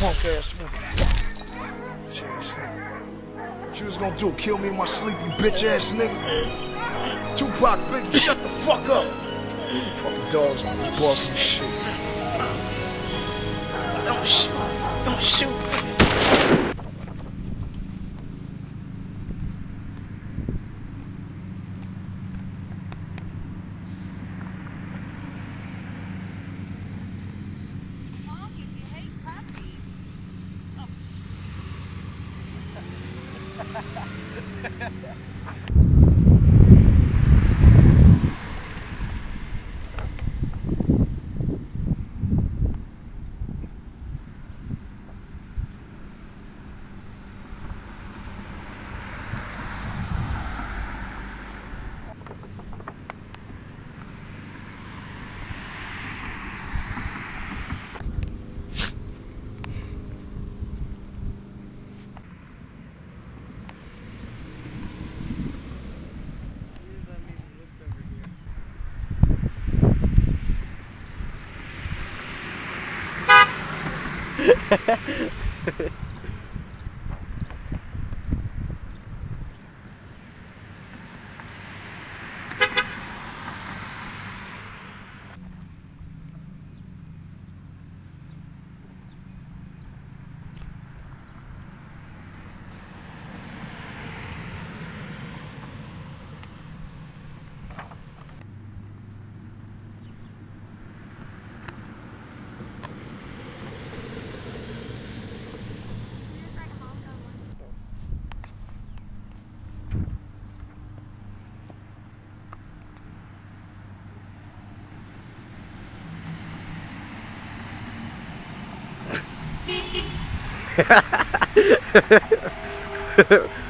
punk ass nigga. Shit, what you was gonna do? Kill me in my sleep, you bitch ass nigga? Tupac, Biggie, shut the fuck up. You fucking dogs on this Boston shit. Don't shoot. Don't shoot. Ha